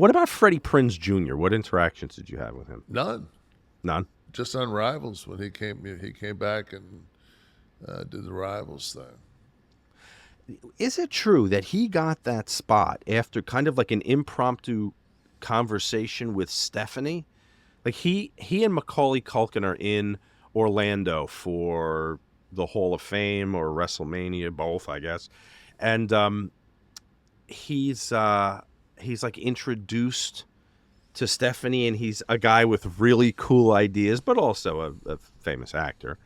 What about Freddie Prinze Jr.? What interactions did you have with him? None. None. Just on Rivals when he came back and did the Rivals thing. Is it true that he got that spot after kind of like an impromptu conversation with Stephanie? Like he and Macaulay Culkin are in Orlando for the Hall of Fame or WrestleMania, both, I guess. And he's like introduced to Stephanie, and he's a guy with really cool ideas, but also a famous actor.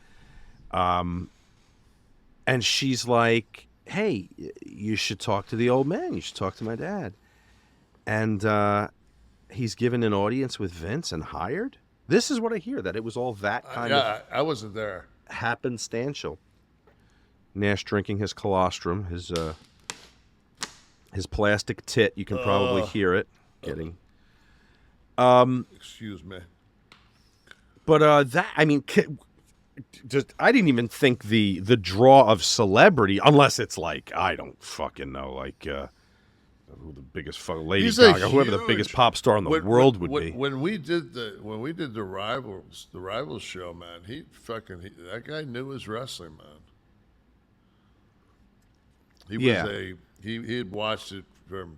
And she's like, hey, you should talk to the old man. You should talk to my dad. And he's given an audience with Vince and hired? This is what I hear, that it was all that kind of... I wasn't there. Happenstantial. Nash drinking his colostrum, his plastic tit. You can probably hear it getting... Excuse me. But I didn't even think the draw of celebrity, unless it's like, I don't fucking know, like who the biggest Lady Gaga, whoever the biggest pop star in the world would be. When we did the Rivals show, man, that guy knew his wrestling, man. He had watched it from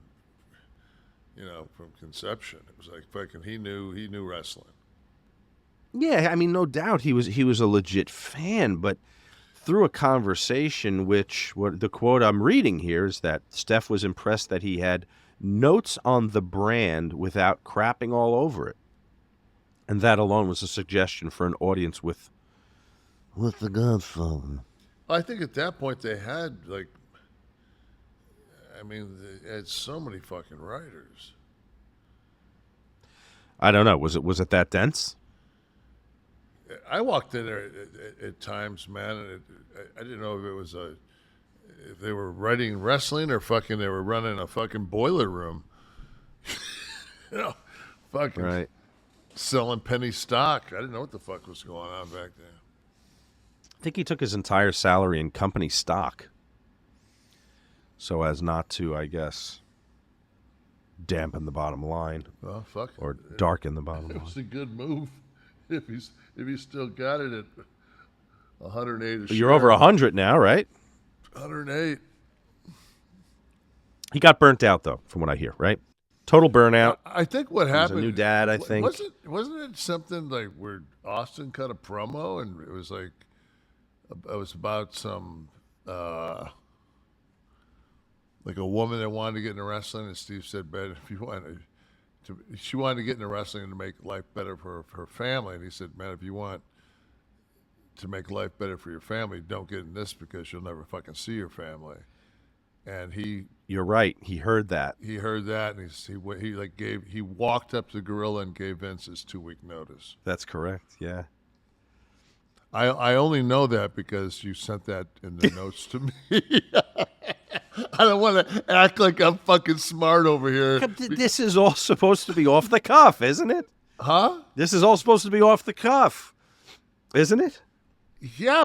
conception. It was like fucking he knew wrestling. Yeah, I mean, no doubt he was a legit fan, but through a conversation, what the quote I'm reading here is that Steph was impressed that he had notes on the brand without crapping all over it. And that alone was a suggestion for an audience with the Godfather. I think at that point they had they had so many fucking writers. I don't know. Was it that dense? I walked in there at times, man, and I didn't know if they were writing wrestling or they were running a fucking boiler room. Fucking right. Selling penny stock. I didn't know what the fuck was going on back then. I think he took his entire salary in company stock, so as not to, I guess, dampen the bottom line. Well, fuck. Or darken the bottom line. It was a good move. If he's still got it at 108. You're over 100 now, right? 108. He got burnt out, though, from what I hear, right? Total burnout. I think what happened. He was a new dad, I think. Wasn't it something like where Austin cut a promo and it was about some like a woman that wanted to get into wrestling, and Steve said, "Ben, if you wanted to, she wanted to get into wrestling to make life better for her family." And he said, "Man, if you want to make life better for your family, don't get in this because you'll never fucking see your family." And you're right. He heard that. And he walked up to Gorilla and gave Vince his 2-week notice. That's correct. Yeah. I only know that because you sent that in the notes to me. I don't want to act like I'm fucking smart over here. This is all supposed to be off the cuff, isn't it? Huh? This is all supposed to be off the cuff, isn't it? Yeah,